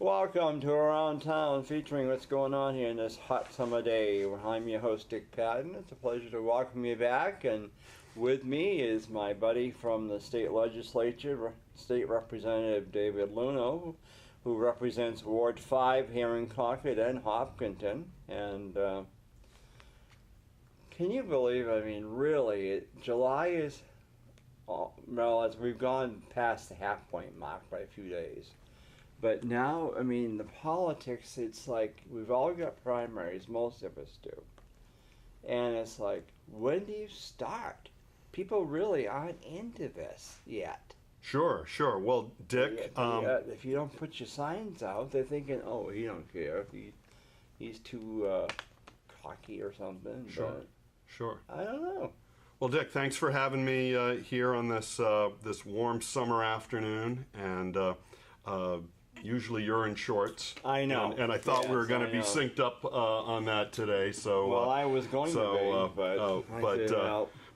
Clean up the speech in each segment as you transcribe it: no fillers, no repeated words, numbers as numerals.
Welcome to Around Town, featuring what's going on here in this hot summer day. I'm your host, Dick Patten. It's a pleasure to welcome you back, and with me is my buddy from the state legislature, State Representative David Luneau, who represents Ward 5 here in Concord and Hopkinton. And can you believe, I mean, really, July is, well, as we've gone past the half-point mark by a few days. But now, I mean, the politics, it's like we've all got primaries, most of us do. And it's like, when do you start? People really aren't into this yet. Sure. Well, Dick, if you don't put your signs out, they're thinking, oh, he don't care. He's too cocky or something. Sure. I don't know. Well, Dick, thanks for having me here on this warm summer afternoon. And usually you're in shorts. I know. And I thought we were going to be synced up on that today. So well, I was going to be,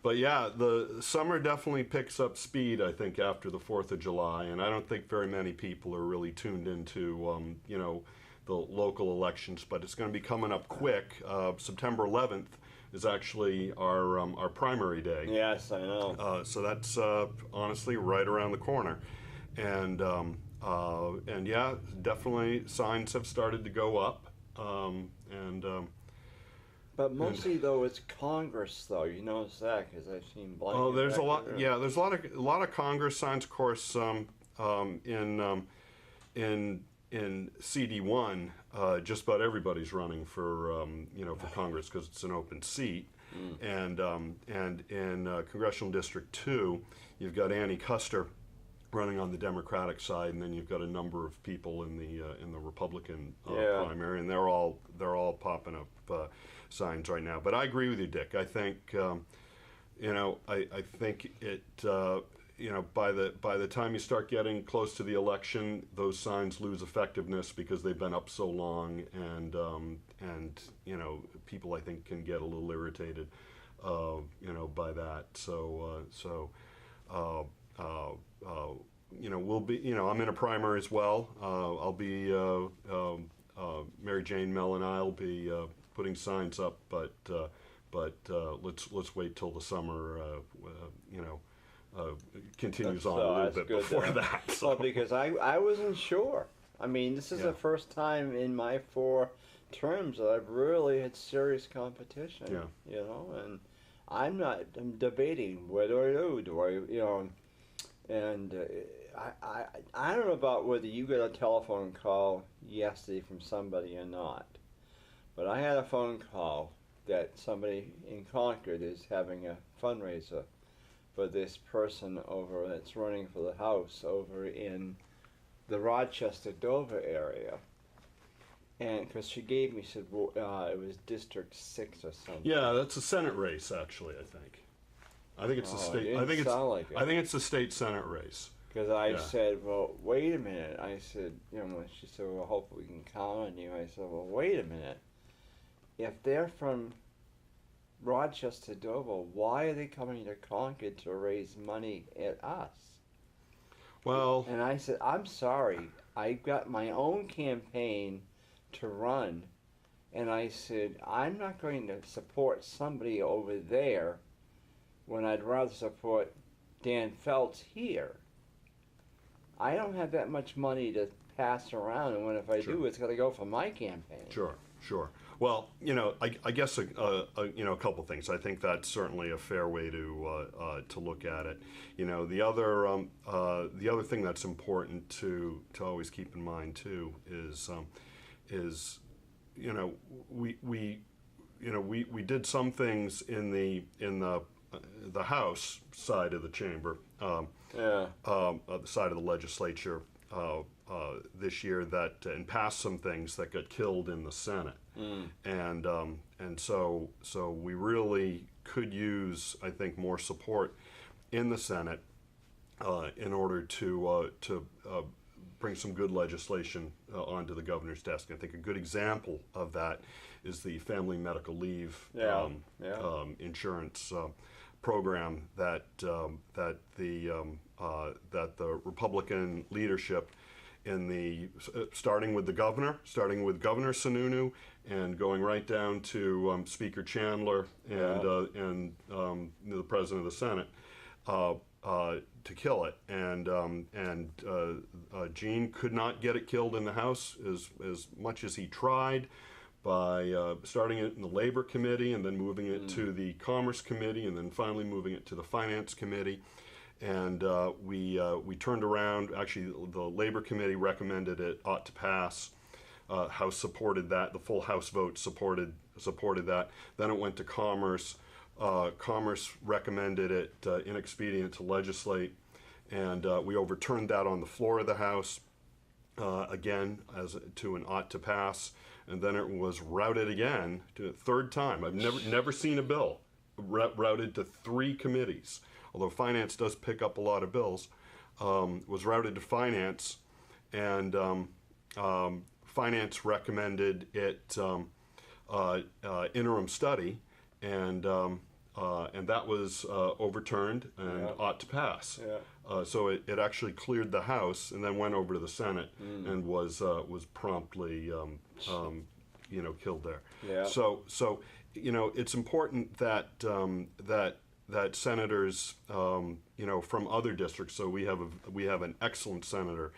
but yeah, the summer definitely picks up speed, I think, after the 4th of July. And I don't think very many people are really tuned into, the local elections. But it's going to be coming up quick. September 11th is actually our primary day. Yes, I know. So that's honestly right around the corner. And yeah, definitely signs have started to go up, but mostly though it's Congress, though, you notice that, because I've seen blank. Oh, there's a lot. Yeah, there's a lot of Congress signs, of course, in CD1. Just about everybody's running for for Congress because it's an open seat. And in Congressional District 2, you've got Annie Custer running on the Democratic side, and then you've got a number of people in the Republican primary, and they're all popping up signs right now. But I agree with you, Dick. I think I think it by the time you start getting close to the election, those signs lose effectiveness because they've been up so long, and people, I think, can get a little irritated by that. We'll be, I'm in a primary as well. I'll be, Mary Jane, Mel, and I'll be putting signs up, but let's wait till the summer, continues on a little bit before that. So. Well, because I wasn't sure. I mean, this is the first time in my 4 terms that I've really had serious competition. Yeah. And I'm debating what do I do? And I don't know about whether you got a telephone call yesterday from somebody or not, but I had a phone call that somebody in Concord is having a fundraiser for this person over that's running for the House over in the Rochester-Dover area. And because she gave me, said it was District 6 or something. Yeah, that's a Senate race, actually, I think. I think it's a state. I think it's a state Senate race. Because I said, well, wait a minute. I said, she said, well, hopefully we can count on you. I said, well, wait a minute. If they're from Rochester, Dover, why are they coming to Concord to raise money at us? Well, and I said, I'm sorry. I got my own campaign to run, and I said, I'm not going to support somebody over there when I'd rather support Dan Feltz here. I don't have that much money to pass around, and if I do, it's got to go for my campaign. Sure. Well, I guess a couple things. I think that's certainly a fair way to look at it. The other thing that's important to always keep in mind too is we did some things in the House side of the chamber, the side of the legislature this year and passed some things that got killed in the Senate, and so we really could use, I think, more support in the Senate in order to bring some good legislation onto the governor's desk. I think a good example of that is the family medical leave insurance program that the Republican leadership starting with Governor Sununu, and going right down to Speaker Chandler and the President of the Senate, to kill it. And Gene could not get it killed in the House as much as he tried, by starting it in the Labor Committee and then moving it to the Commerce Committee and then finally moving it to the Finance Committee. And we turned around. Actually, the Labor Committee recommended it ought to pass. House supported that. The full House vote supported that. Then it went to Commerce. Commerce recommended it inexpedient to legislate, and we overturned that on the floor of the House again to an ought to pass. And then it was routed again to a third time. I've never seen a bill routed to 3 committees. Although Finance does pick up a lot of bills, was routed to Finance, and Finance recommended it interim study, and that was overturned and ought to pass. Yeah. So it actually cleared the House and then went over to the Senate and was promptly killed there. Yeah. So it's important that that senators from other districts. So we have an excellent senator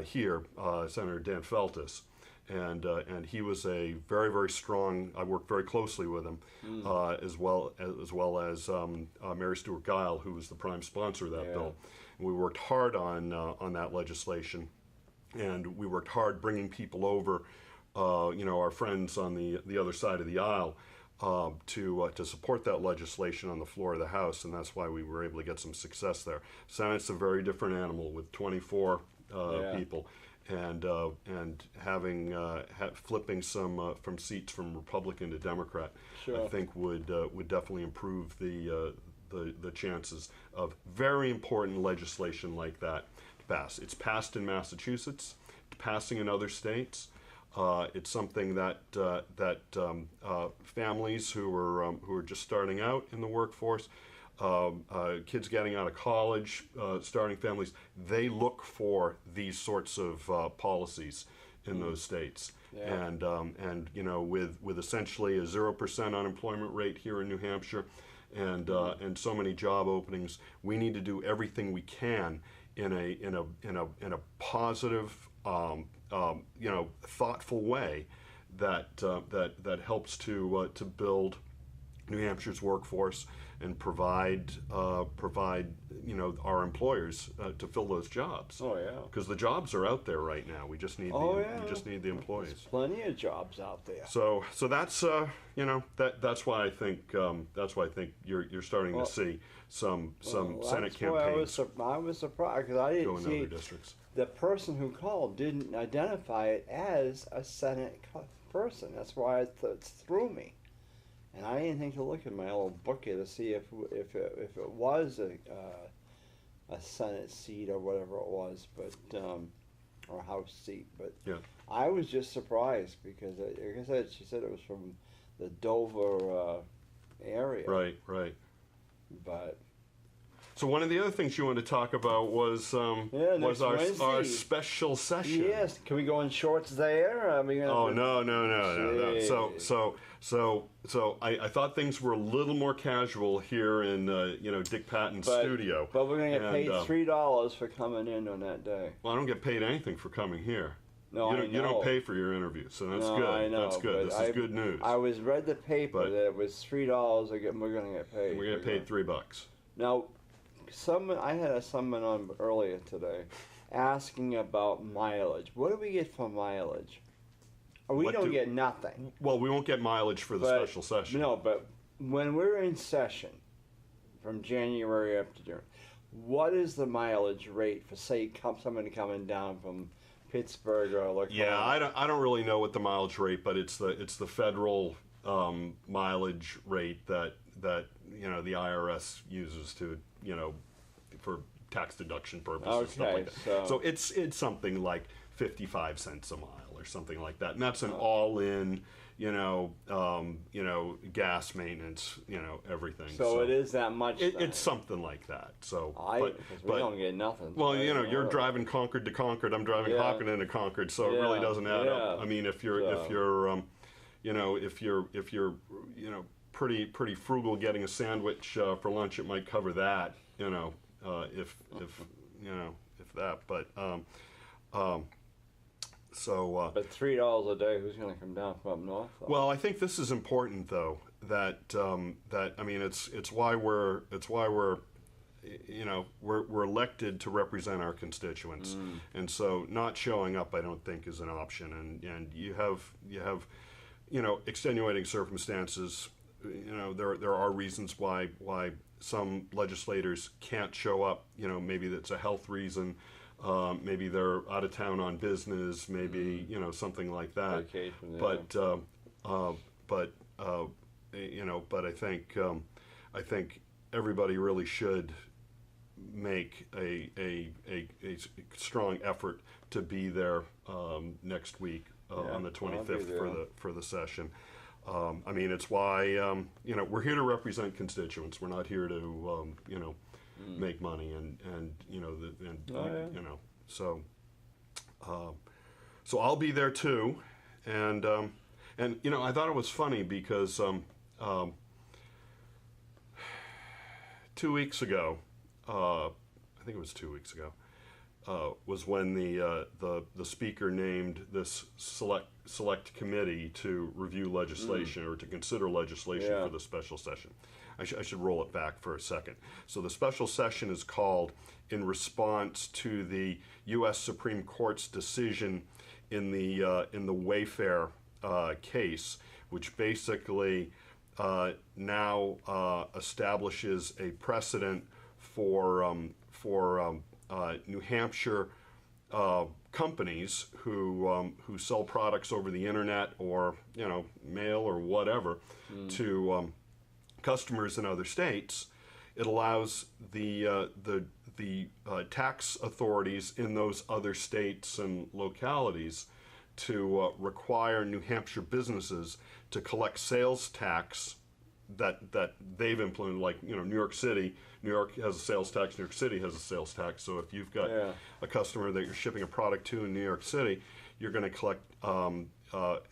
here, Senator Dan Feltus, and he was a very, very strong. I worked very closely with him, as well as Mary Stuart Guile, who was the prime sponsor of that bill. And we worked hard on that legislation, and we worked hard bringing people over, our friends on the other side of the aisle, to support that legislation on the floor of the House, and that's why we were able to get some success there. Senate's a very different animal with 24 people, and having flipping some from seats from Republican to Democrat, I think would definitely improve the chances of very important legislation like that to pass. It's passed in Massachusetts, it's passing in other states. It's something that families who are just starting out in the workforce, kids getting out of college, starting families, they look for these sorts of policies in those states. Yeah. And with essentially a 0% unemployment rate here in New Hampshire, and so many job openings, we need to do everything we can in a positive, thoughtful way that helps to build New Hampshire's workforce and provide our employers to fill those jobs. Oh yeah. Because the jobs are out there right now. We just need we just need the employees. There's plenty of jobs out there. So that's that's why I think you're starting to see some Senate campaigns. I was surprised because I didn't see other districts. The person who called didn't identify it as a Senate person. That's why it threw me. And I didn't think to look at my little booklet to see if it was a Senate seat or whatever it was, but or a House seat. But yeah. I was just surprised because, like I said, she said it was from the Dover area. Right. But. So one of the other things you wanted to talk about was our special session. Yes, can we go in shorts there? No. So I thought things were a little more casual here in Dick Patten's studio. But we're gonna get paid $3 for coming in on that day. Well, I don't get paid anything for coming here. No, you don't pay for your interview, so that's good. I know, that's good. This is good news. I read the paper that it was $3. We're gonna get paid. We're gonna get paid $3. Now. I had someone on earlier today asking about mileage. What do we get for mileage? We don't get nothing. Well, we won't get mileage for the special session. No, but when we're in session from January up to June, what is the mileage rate for, say, somebody coming down from Pittsburgh or Lacombe? Yeah, I don't really know what the mileage rate, but it's the federal mileage rate that the IRS uses to tax deduction purposes, stuff like that. So it's something like 55 cents a mile or something like that, and that's an all-in, gas maintenance, everything. So it is that much. It's something like that. So, but we don't get nothing. Well, you're driving Concord to Concord. I'm driving Hopkinton to Concord, so it really doesn't add up. I mean, if you're pretty frugal getting a sandwich for lunch, it might cover that. If that, but. But $3 a day, who's going to come down from up north? Though? Well, I think this is important, though. That I mean, it's why we're we're elected to represent our constituents, and so not showing up, I don't think, is an option. And you have extenuating circumstances. There are reasons why some legislators can't show up. Maybe that's a health reason. Maybe they're out of town on business, maybe something like that. Vacation, but I think everybody really should make a strong effort to be there next week on the 25th for the session. I mean, it's why we're here to represent constituents. We're not here to make money so I'll be there too, and I thought it was funny because 2 weeks ago, I think it was 2 weeks ago, was when the speaker named this select committee to review legislation or to consider legislation for the special session. I should roll it back for a second. So the special session is called in response to the U.S. Supreme Court's decision in the Wayfair case, which basically now establishes a precedent for New Hampshire companies who sell products over the internet or mail or whatever to customers in other states. It allows the tax authorities in those other states and localities to require New Hampshire businesses to collect sales tax that they've implemented, like New York City. New York has a sales tax. New York City has a sales tax. So if you've got a customer that you're shipping a product to in New York City, you're going to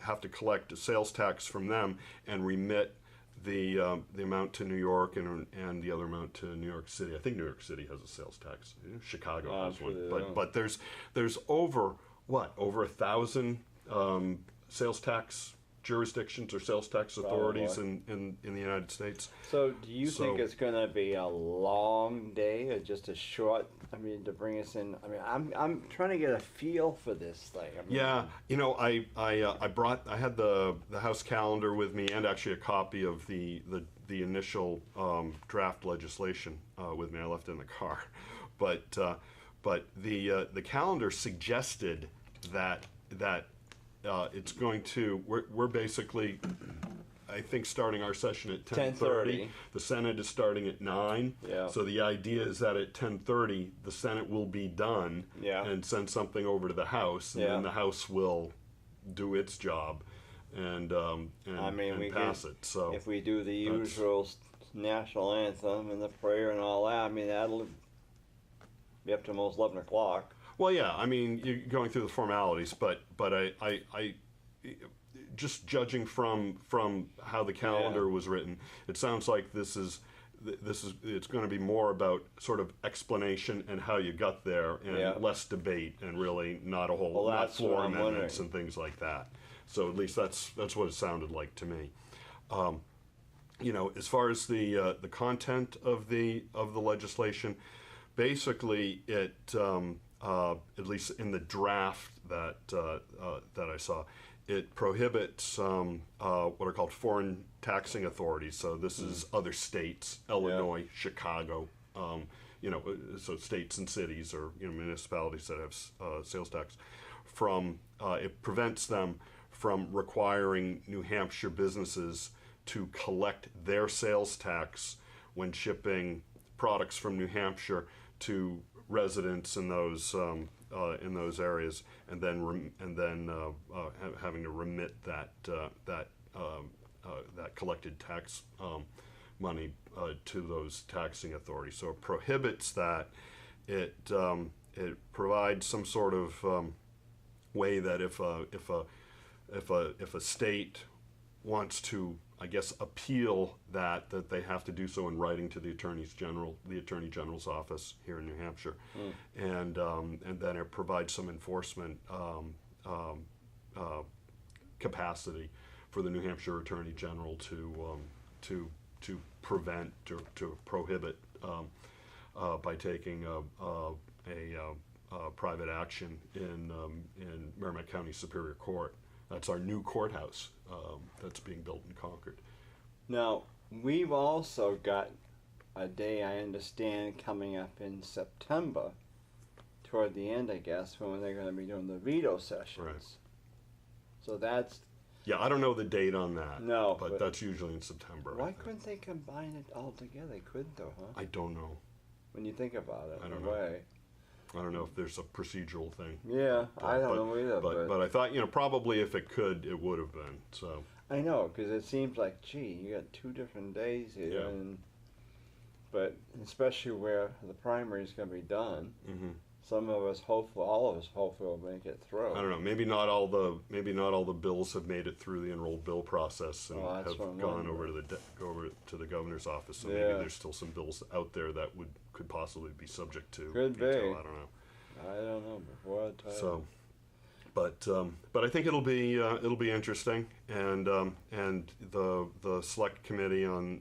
have to collect a sales tax from them and remit the amount to New York and the other amount to New York City. I think New York City has a sales tax. Chicago has one. But there's over 1,000 sales tax jurisdictions or sales tax authorities in the United States. So do you think it's going to be a long day or just a short? I mean, to bring us in. I mean, I'm trying to get a feel for this thing. I mean, I had the House calendar with me and actually a copy of the initial draft legislation with me. I left it in the car, but the calendar suggested that it's going to. We're basically, I think, starting our session at 10:30. The Senate is starting at 9. Yeah. So the idea is that at 10:30 the Senate will be done and send something over to the House, and then the House will do its job and pass it. So if we do the usual national anthem and the prayer and all that, I mean that'll be up to almost 11 o'clock. Well, yeah, I mean, you're going through the formalities, but I just judging from how the calendar was written, it sounds like it's going to be more about sort of explanation and how you got there, and less debate, and really not a whole lot of floor amendments and things like that. So at least that's what it sounded like to me. As far as the content of the legislation, basically it. At least in the draft that I saw, it prohibits what are called foreign taxing authorities. So this is other states, Illinois, Chicago, so states and cities or municipalities that have sales tax. It prevents them from requiring New Hampshire businesses to collect their sales tax when shipping products from New Hampshire to residents in those areas, and then having to remit that collected tax money to those taxing authorities. So it prohibits that. It provides some sort of way that if a state wants to, I guess, appeal that they have to do so in writing to the Attorney General's office here in New Hampshire, and then it provides some enforcement capacity for the New Hampshire Attorney General to prevent or to prohibit by taking a private action in Merrimack County Superior Court. That's our new courthouse that's being built in Concord. Now, we've also got a day, I understand, coming up in September, toward the end, I guess, when they're going to be doing the veto sessions. Right. So that's... Yeah, I don't know the date on that. No. But that's usually in September. Why couldn't they combine it all together? They couldn't, though, huh? I don't know. When you think about it, I don't in a know. way. I don't know if there's a procedural thing. Yeah, I don't know either. But I thought, probably if it could, it would have been. So I know, because it seems like, gee, you got 2 different days here, Yeah. but especially where the primary is going to be done, mm-hmm. some of us, hopefully, all of us, hopefully, will make it through. I don't know. Maybe not all the bills have made it through the enrolled bill process and have gone over to the governor's office. So maybe there's still some bills out there that could possibly be subject to Could veto. be. I don't know. Before I tell So, but I think it'll be interesting, and the select committee on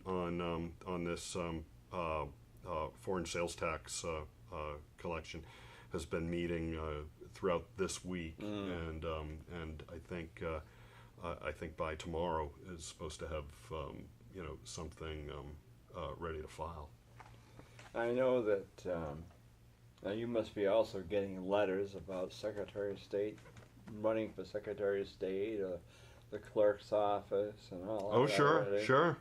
this foreign sales tax collection has been meeting throughout this week, and I think by tomorrow is supposed to have something ready to file. I know that now you must be also getting letters about Secretary of State, running for Secretary of State, or the clerk's office, and all that. Oh, sure, already. sure.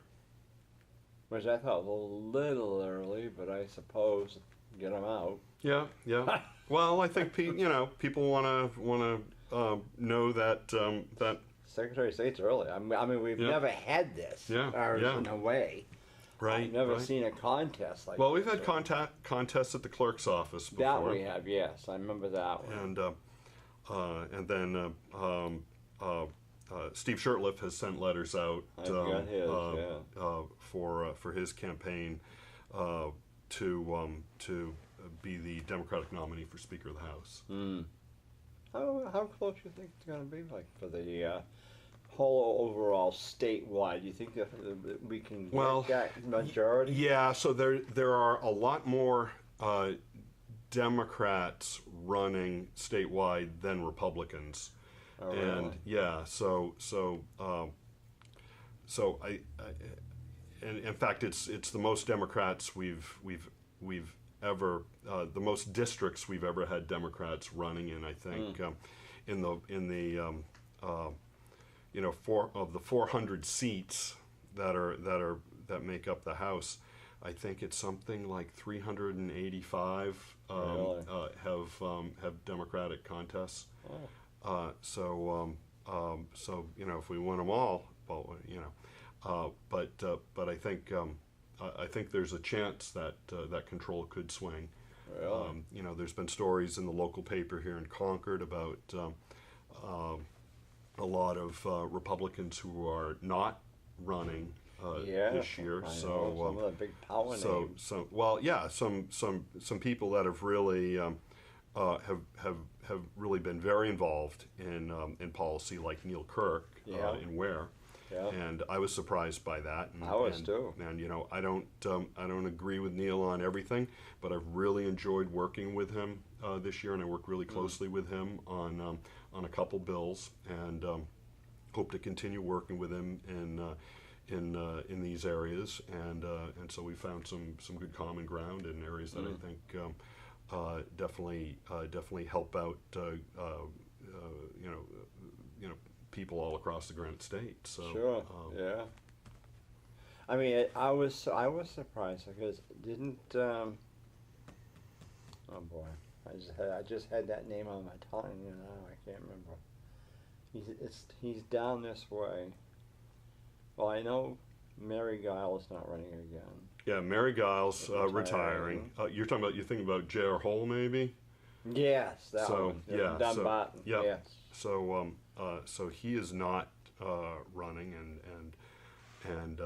Which I thought was a little early, but I suppose get them out. Yeah. Well, I think people want to know that Secretary of State's early. I mean, we've never had this. In a way. Right. I've never seen a contest like. Well, we've had contests at the clerk's office before. That we have, yes. I remember that one. And then Steve Shurtleff has sent letters out got his, for his campaign to be the Democratic nominee for Speaker of the House. How close do you think it's going to be, like, for the whole overall statewide? Do you think that we can get that majority? Yeah, so there are a lot more Democrats running statewide than Republicans. Oh, really? And yeah, so in fact, it's the most Democrats we've ever, the most districts we've ever had Democrats running in. I think in the of the 400 seats that make up the House, I think it's something like 385 have Democratic contests. So if we win them all, well, but I think there's a chance that that control could swing. Really? There's been stories in the local paper here in Concord about a lot of Republicans who are not running this year. So some of the big power names. Some people that have really have really been very involved in policy, like Neil Kirk in Ware. Yeah. And I was surprised by that. I was too. And I don't agree with Neil on everything, but I've really enjoyed working with him this year, and I worked really closely with him on a couple bills, and hope to continue working with him in these areas. And so we found some good common ground in areas that I think definitely help out people all across the Granite State. So sure, yeah. I mean, I was surprised because didn't Oh boy, I just had that name on my tongue, you know, I can't remember. He's down this way. Well, I know Mary Giles not running again. Yeah, Mary Giles retiring. You're thinking about J.R. Hole, maybe? Yes, that So, one. yeah, Dumbarton. yeah. Yes. So he is not running, and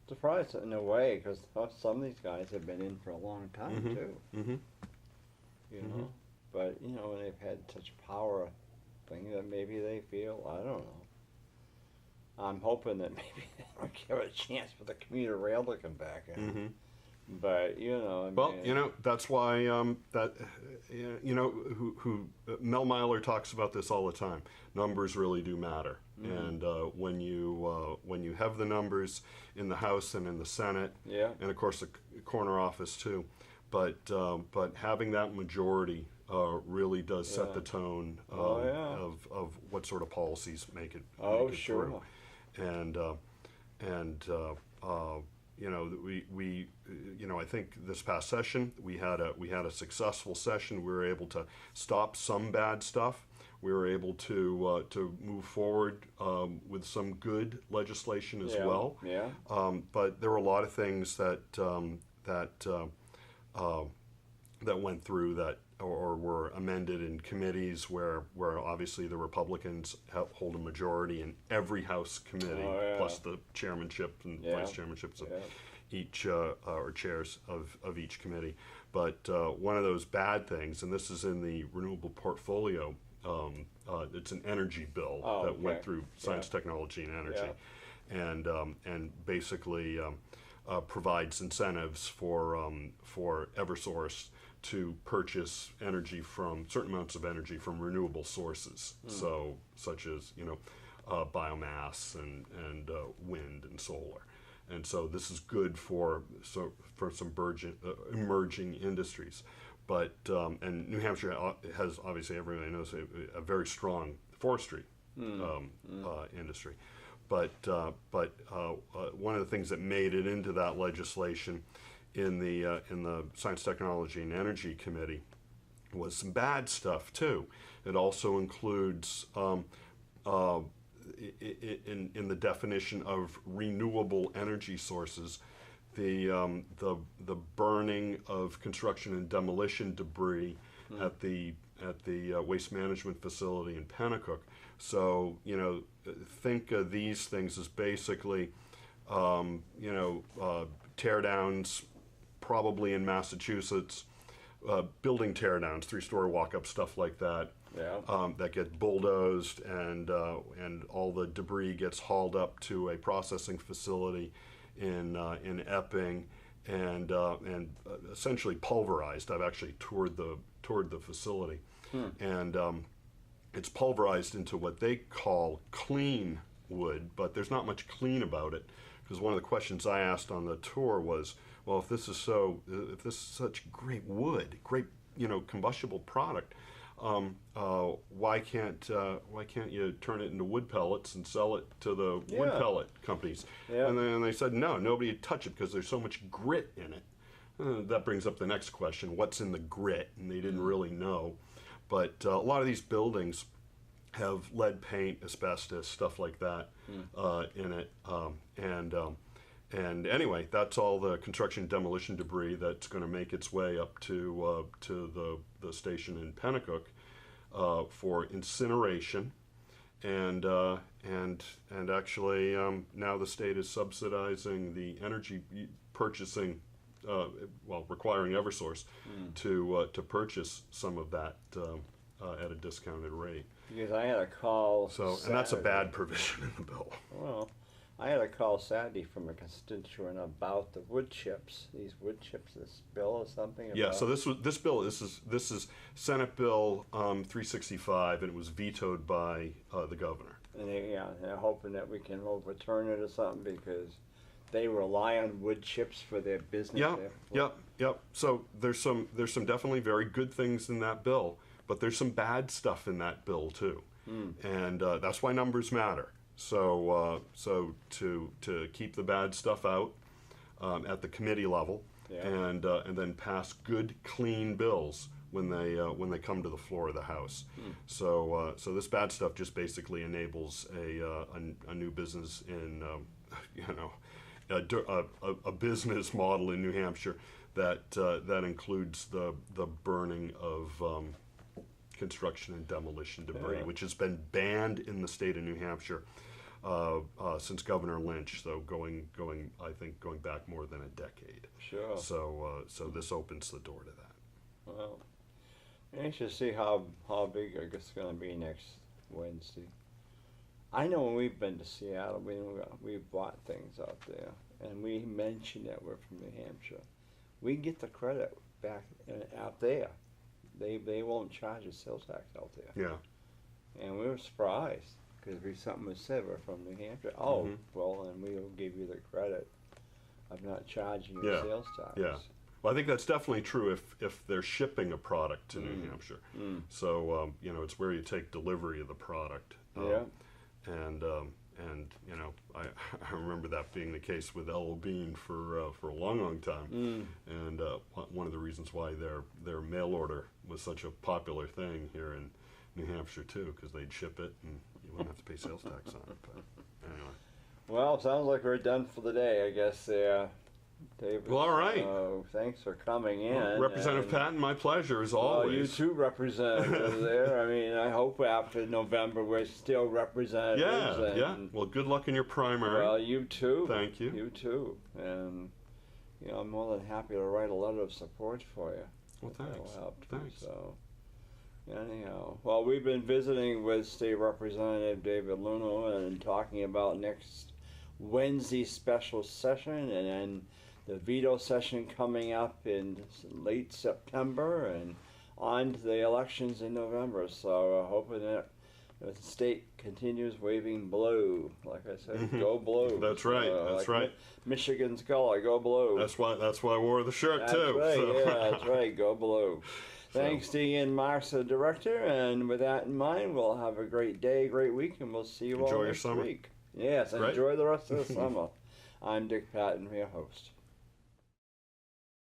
Surprised in a way, because some of these guys have been in for a long time too. Mm-hmm. You know, but you know, when they've had such power thing that maybe they feel, I don't know. I'm hoping that maybe they'll give a chance for the commuter rail to come back in. Mm-hmm. But you know, Well, you know, that's why Mel Myler talks about this all the time. Numbers really do matter, and when you have the numbers in the House and in the Senate, and of course the corner office too, but having that majority really does set the tone of what sort of policies make it sure. Through, and you know, we you know, I think this past session we had a successful session. We were able to stop some bad stuff. We were able to move forward with some good legislation as well. Yeah. But there were a lot of things that went through that or were amended in committees where obviously the Republicans hold a majority in every House committee, plus the chairmanship and vice chairmanships of each or chairs of each committee. But one of those bad things, and this is in the renewable portfolio, it's an energy bill that went through Science, Technology, and Energy, and basically provides incentives for Eversource to purchase energy from certain amounts of energy from renewable sources, so such as biomass and wind and solar, and so this is good for some emerging industries, but and New Hampshire has, obviously everybody knows, a very strong forestry industry, but one of the things that made it into that legislation in the Science, Technology, and Energy Committee was some bad stuff too. It also includes in the definition of renewable energy sources, the burning of construction and demolition debris at the waste management facility in Pennacook. So you know, think of these things as basically tear downs. Probably in Massachusetts, building teardowns, 3-story walk-up stuff like that, that get bulldozed, and all the debris gets hauled up to a processing facility in Epping, and essentially pulverized. I've actually toured the facility, and it's pulverized into what they call clean wood, but there's not much clean about it, because one of the questions I asked on the tour was, well, if this is such great wood, great combustible product, why can't you turn it into wood pellets and sell it to the wood pellet companies? And then they said no, nobody would touch it because there's so much grit in it. That brings up the next question: what's in the grit? And they didn't really know, but a lot of these buildings have lead paint, asbestos, stuff like that in it, and anyway, that's all the construction demolition debris that's going to make its way up to the station in Pennacook for incineration, and actually now the state is subsidizing the energy purchasing, requiring Eversource to purchase some of that at a discounted rate. Because I had a call. And that's a bad provision in the bill. Well, I had a call Saturday from a constituent about the wood chips. These wood chips, this bill or something. Yeah. So this is Senate Bill 365, and it was vetoed by the governor. And they're hoping that we can overturn it or something, because they rely on wood chips for their business. Yep. So there's some definitely very good things in that bill, but there's some bad stuff in that bill too, and that's why numbers matter. So to keep the bad stuff out at the committee level, Yeah. and then pass good, clean bills when they come to the floor of the House. So this bad stuff just basically enables a new business in a business model in New Hampshire that includes the burning of construction and demolition debris, Yeah. which has been banned in the state of New Hampshire since Governor Lynch. So going back more than a decade. Sure. So this opens the door to that. Well, anxious to see how big I guess it's going to be next Wednesday. I know when we've been to Seattle, we've bought things out there, and we mentioned that we're from New Hampshire. We get the credit back out there. They won't charge a sales tax out there. Yeah. And we were surprised because something was said we're from New Hampshire. Oh, Mhm. well, and we'll give you the credit of not charging you Yeah. sales tax. Yeah. Well, I think that's definitely true if they're shipping a product to New Hampshire. So it's where you take delivery of the product. Yeah. And I remember that being the case with L.O. Bean for a long time. And one of the reasons why their mail order was such a popular thing here in New Hampshire too, because they'd ship it and you wouldn't have to pay sales tax on it. But anyway. Well, sounds like we're done for the day, I guess. David. Well, all right. Thanks for coming in. Well, Representative Patten, my pleasure as always. You too, Representative there. I mean, I hope after November we're still representatives. Yeah. Well, good luck in your primary. Well, you too. Thank you. You too. And I'm more than happy to write a letter of support for you. Well, thanks. That'll help too, Thanks. So, anyhow, well, we've been visiting with State Representative David Luneau and talking about next Wednesday's special session, and then the veto session coming up in late September, and on to the elections in November. So hoping that the state continues waving blue. Like I said, go blue. That's right. That's right. Michigan's color, go blue. That's why I wore the shirt That's too. right. So. Yeah, that's right. Go blue. Thanks to Ian Marx, the director, and with that in mind, we'll have a great day, great week, and we'll see you all Enjoy your next summer. week. Yes, Right? enjoy the rest of the summer. I'm Dick Patten, your host.